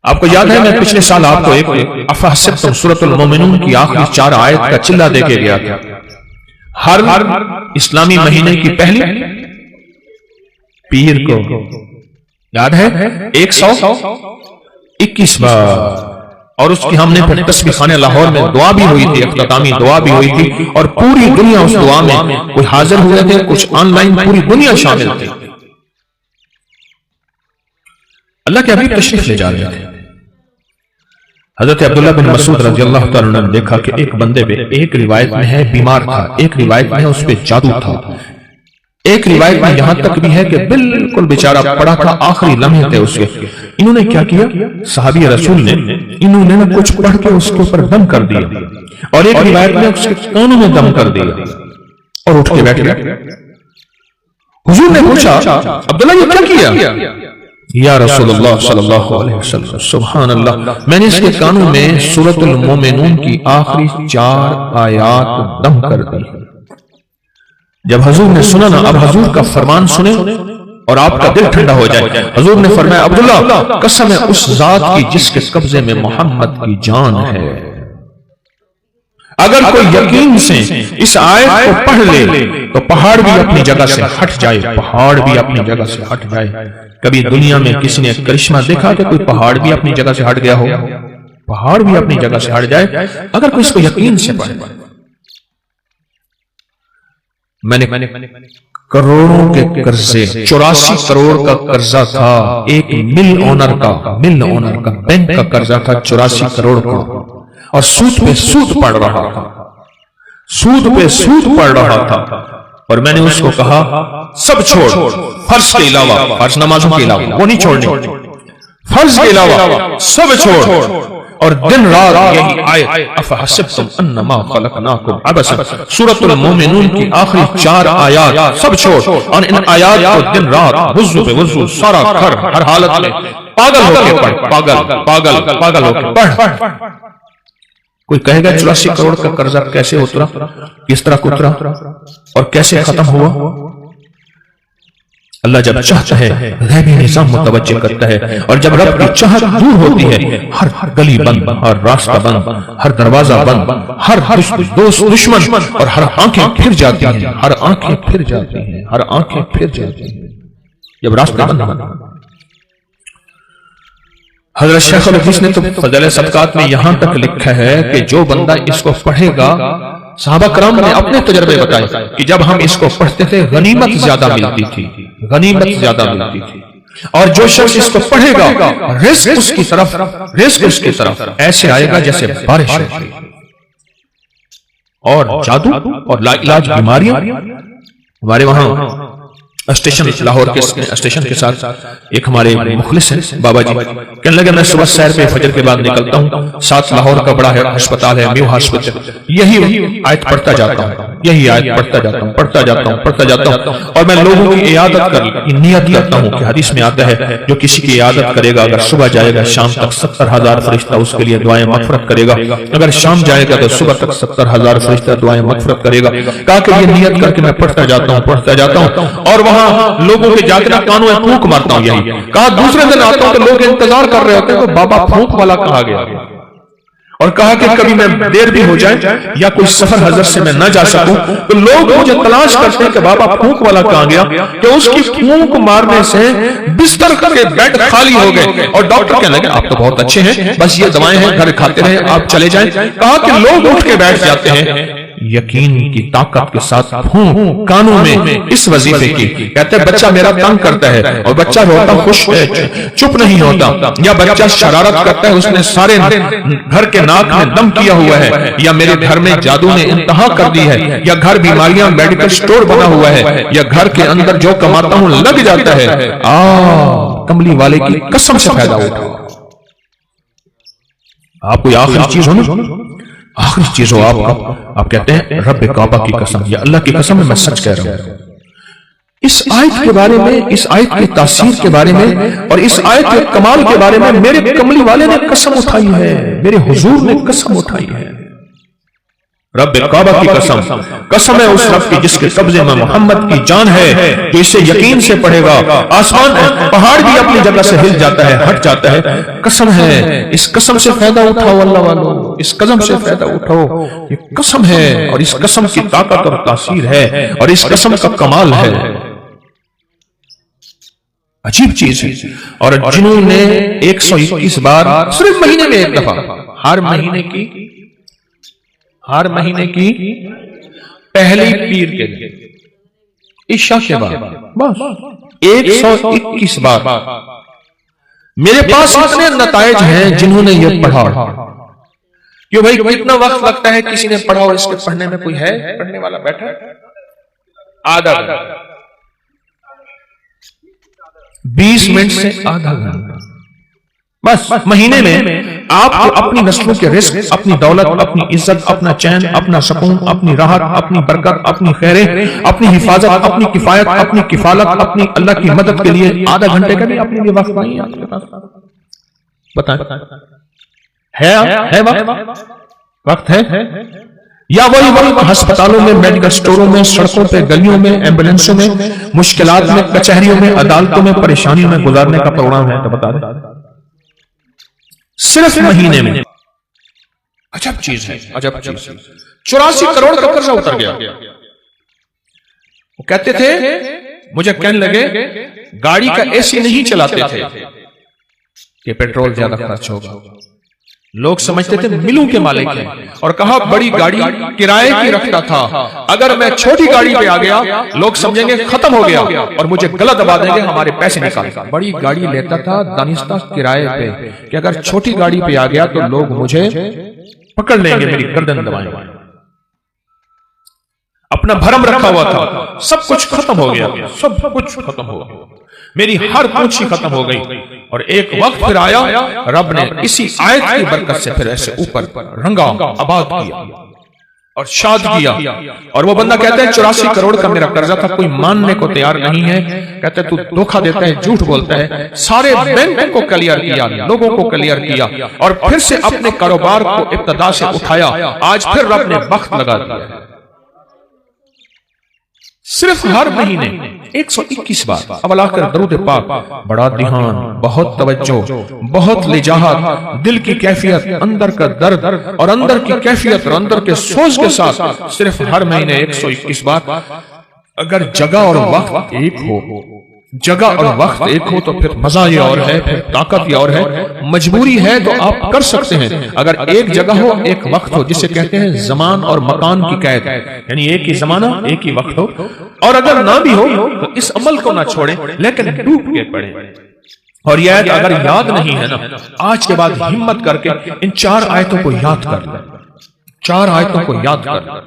آپ کو یاد ہے میں پچھلے سال آپ کو ایک افحسبتم سورۃ المومنون کی آخری 4 آیت کا چلہ دے کے گیا تھا. ہر اسلامی مہینے کی پہلی پیر کو یاد ہے 121 بار، اور اس کی ہم نے پھر تسبیح خانہ لاہور میں دعا بھی ہوئی تھی، اختتامی دعا بھی ہوئی تھی، اور پوری دنیا اس دعا میں کوئی حاضر ہوئے تھے، کچھ آن لائن پوری دنیا شامل تھی. اللہ کے حبیب تشریف لے جا رہے تھے. حضرت عبداللہ بن مسعود رضی اللہ تعالیٰ عنہ نے دیکھا کہ ایک بندے پہ، ایک روایت میں ہے بیمار تھا، ایک روایت میں ہے اس پہ جادو تھا، ایک روایت میں یہاں تک بھی ہے کہ بالکل بیچارہ پڑا تھا، آخری لمحے تھے اس کے. انہوں نے کیا کیا؟ صحابی رسول نے انہوں نے کچھ پڑھ کے اس کے اوپر دم کر دیا، اور ایک روایت میں اس کے کانوں میں دم کر دیا اور اٹھ کے بیٹھ گئے. حضور نے پوچھا عبداللہ یہ کیا کیا؟ یا رسول اللہ صلی اللہ علیہ وسلم سبحان اللہ، میں نے اس کے کانوں میں سورۃ المومنون کی آخری 4 آیات دم کر دی. جب حضور نے سنا نا، اب حضور کا فرمان سنیں اور آپ کا دل ٹھنڈا ہو جائے. حضور نے فرمایا عبداللہ قسم ہے اس ذات کی جس کے قبضے میں محمد کی جان ہے، اگر کوئی یقین سے اس آیت کو پڑھ لے تو پہاڑ بھی اپنی جگہ سے ہٹ جائے، پہاڑ بھی اپنی جگہ سے ہٹ جائے. کبھی دنیا میں کسی نے کرشمہ دیکھا کہ کوئی پہاڑ بھی اپنی جگہ سے ہٹ گیا ہو؟ پہاڑ بھی اپنی جگہ سے ہٹ جائے اگر کوئی اس کو یقین سے پڑھے. میں نے کروڑوں کے قرضے، 84 کروڑ کا قرضہ تھا، ایک مل اونر کا بینک کا قرضہ تھا 84 کروڑ کا، اور سود پہ سود پڑ رہا تھا، سود پہ سود پڑ رہا تھا. اور میں نے اس کو کہا سب چھوڑ، فرض کے علاوہ، فرض نمازوں کے علاوہ وہ نہیں چھوڑنی، فرض کے علاوہ سب چھوڑ، اور دن رات یہی آیت افحسبتم انما خلقناکم عبثا سورۃ المومنون کی آخری 4 آیات سب چھوڑ، اور ان آیات کو دن رات وضو پہ وضو سارا کر، ہر حالت میں پاگل ہو کے پڑھ، پاگل ہو کے پڑھ. کوئی کہے گا 84 کروڑ کا قرضہ کیسے اترا، کس طرح اترا اور کیسے ختم ہوا؟ اللہ جب چاہتا ہے غیبی نظام متوجہ کرتا ہے، اور جب رب کی چاہت دور ہوتی ہے ہر گلی بند، ہر راستہ بند، ہر دروازہ بند، ہر دوست دشمن، اور ہر آنکھیں پھر جاتی ہیں، ہر آنکھیں پھر جاتی ہیں، ہر آنکھیں پھر جاتی ہیں جب راستہ بند. حضرت شیخ الحدیث نے تو فضائل صدقات میں یہاں تک لکھا ہے کہ جو بندہ اس کو پڑھے گا، صحابہ کرام نے اپنے تجربے بتائے کہ جب ہم اس کو پڑھتے تھے غنیمت زیادہ ملتی تھی، غنیمت زیادہ ملتی تھی. اور جو شخص اس کو پڑھے گا رزق اس کی طرف ایسے آئے گا جیسے بارش ہوتی. اور جادو اور لا علاج بیماریاں، ہمارے وہاں اسٹیشن لاہور کے اسٹیشن کے ساتھ ایک ہمارے مخلص ہیں بابا جی، کہنے لگے میں صبح سیر پہ فجر کے بعد نکلتا ہوں، ساتھ لاہور کا بڑا ہسپتال ہے میو ہاسپٹل، یہی آیت پڑھتا جاتا ہوں، یہی آیت پڑھتا جاتا ہوں، اور میں لوگوں کی عیادت کی نیت کرتا ہوں کہ حدیث میں آتا ہے جو کسی کی عیادت کرے گا اگر صبح جائے گا شام تک 70,000 فرشتہ اس کے لیے دعائیں مغفرت کرے گا، اگر شام جائے گا تو صبح تک 70,000 فرشتہ دعائیں مغفرت کرے گا. کہا کہ یہ نیت کر کے میں پڑھتا جاتا ہوں، اور وہاں لوگوں کے جا کے کانوں میں پھونک مارتا ہوں. یہی کہا دوسرے دن آتا ہوں تو لوگ انتظار کر رہے ہوتے ہیں کہ بابا پھونک والا کہاں گیا، اور کہا کہ کبھی میں دیر بھی ہو جائے یا کوئی سفر حضرت سے میں نہ جا سکوں تو لوگ مجھے تلاش کرتے ہیں کہ بابا پھونک والا کہاں گیا، کہ اس کی پھونک مارنے سے بستر کے بیڈ خالی ہو گئے، اور ڈاکٹر کہنے لگے آپ تو بہت اچھے ہیں، بس یہ دوائیں ہیں گھر کھاتے رہے آپ چلے جائیں. کہا کہ لوگ اٹھ کے بیٹھ جاتے ہیں یقین کی طاقت کے ساتھ پھونک کانوں میں اس وظیفے کی. کہتے ہیں بچہ میرا تنگ کرتا ہے اور بچہ روتا خوش چپ نہیں ہوتا، یا بچہ شرارت کرتا ہے اس نے سارے گھر کے ناک میں دم کیا ہوا ہے، یا میرے گھر میں جادو نے انتہا کر دی ہے، یا گھر بیماریاں میڈیکل سٹور بنا ہوا ہے، یا گھر کے اندر جو کماتا ہوں لگ جاتا ہے، کملی والے کی قسم سے فائدہ اٹھا. آپ کو آخری چیز ہو نا، آخری چیز ہو آپ کہتے ہیں رب کعبہ کی قسم، یا اللہ کی قسم میں سچ کہہ رہا ہوں. اس آیت کے بارے میں، اس آیت کی تاثیر کے بارے میں، اور اس آیت کے کمال کے بارے میں میرے کملی والے نے قسم اٹھائی ہے، میرے حضور نے قسم اٹھائی ہے. رب کعبہ کی قسم، قسم ہے اس رب کی جس کے قبضے میں محمد کی جان ہے، جو اسے یقین سے پڑھے گا آسمان پہاڑ بھی اپنی جگہ سے ہل جاتا ہے، ہٹ جاتا ہے۔ قسم ہے، اس قسم سے فائدہ اٹھاؤ اللہ والو، اس قسم سے فائدہ اٹھاؤ، یہ قسم ہے اور اس قسم کی طاقت اور تاثیر ہے اور اس قسم کا کمال ہے، عجیب چیز ہے۔ اور جنہوں نے 121 بار صرف مہینے میں ایک دفعہ، ہر مہینے کی پہلی پیر کے دن عشاء کے بعد بس 121 بار۔ میرے پاس اتنے نتائج ہیں جنہوں نے یہ پڑھا۔ کیوں بھائی کتنا وقت لگتا ہے کسی نے پڑھا اور اس کے پڑھنے میں کوئی ہے پڑھنے والا بیٹھا؟ آدھا گھنٹہ، 20 منٹ سے آدھا گھنٹہ بس مہینے میں آپ کو اپنی نسلوں کے رزق، اپنی دولت، اپنی عزت، اپنا چین، اپنا سکون، اپنی راحت، اپنی برکت، اپنی خیریں، اپنی حفاظت، اپنی کفایت، اپنی کفالت، اپنی اللہ کی مدد کے لیے آدھا گھنٹے کا بھی اپنے لیے وقت نہیں ہے آپ کے پاس؟ بتائیں ہے وقت ہے؟ یا وہی ہسپتالوں میں، میڈیکل سٹوروں میں، سڑکوں پہ، گلیوں میں، ایمبولینسوں میں، مشکلات میں، کچہریوں میں، عدالتوں میں، پریشانیوں میں گزارنے کا پروگرام ہے؟ تو بتا دیں صرف مہینے میں۔ عجب چیز ہے، عجب چیز ہے۔ 84 کروڑ کا قرضہ اتر گیا۔ وہ کہتے تھے، مجھے کہنے لگے گاڑی کا اے سی نہیں چلاتے تھے کہ پیٹرول زیادہ خرچ ہوگا، لوگ سمجھتے تھے ملوں کے مالک ہیں، اور کہا بڑی گاڑی کرائے کی رکھتا تھا، اگر میں چھوٹی گاڑی پہ آ گیا لوگ سمجھیں گے ختم ہو گیا اور مجھے غلط دبا دیں گے، ہمارے پیسے نکال۔ بڑی گاڑی لیتا تھا دانستہ کرائے پہ کہ اگر چھوٹی گاڑی پہ آ گیا تو لوگ مجھے پکڑ لیں گے، میری گردن دبائیں گے۔ اپنا بھرم رکھا ہوا تھا، سب کچھ ختم ہو گیا، سب کچھ ختم ہو گیا، میری ہر پونچھی ختم ہو گئی۔ اور ایک وقت پھر آیا، رب نے اسی آیت کی برکت سے پھر ایسے اوپر رنگا، آباد کیا اور شاد کیا۔ اور وہ بندہ کہتا ہے 84 کروڑ کا میرا قرضہ تھا، کوئی ماننے کو تیار نہیں ہے، کہتا ہے تو دھوکہ دیتا ہے، جھوٹ بولتا ہے۔ سارے بینک کو کلیئر کیا، لوگوں کو کلیئر کیا، اور پھر سے اپنے کاروبار کو ابتدا سے اٹھایا۔ آج پھر رب نے وقت لگا دیا، صرف ہر مہینے 121 بار۔ اب اللہ کر درود پاک، بڑا دھیان، بہت توجہ، بہت لجاہت، دل کی کیفیت، اندر کا درد اور اندر کی کیفیت اور اندر کے سوز کے ساتھ صرف ہر مہینے 121 بار۔ اگر جگہ اور وقت ایک ہو، جگہ اور وقت ایک ہو تو پھر مزہ یہ اور ہے، پھر طاقت یہ اور ہے۔ مجبوری ہے تو آپ کر سکتے ہیں، اگر ایک جگہ ہو، ایک وقت ہو، جسے کہتے ہیں زمان اور مکان کی قید، یعنی ایک ہی زمانہ، ایک ہی وقت ہو، اور اگر نہ بھی ہو تو اس عمل کو نہ چھوڑیں لیکن ڈوب کے پڑھیں۔ اور یہ آیت اگر یاد نہیں ہے نا، آج کے بعد ہمت کر کے ان 4 آیتوں کو یاد کر لیں، 4 آیتوں کو یاد کر لیں۔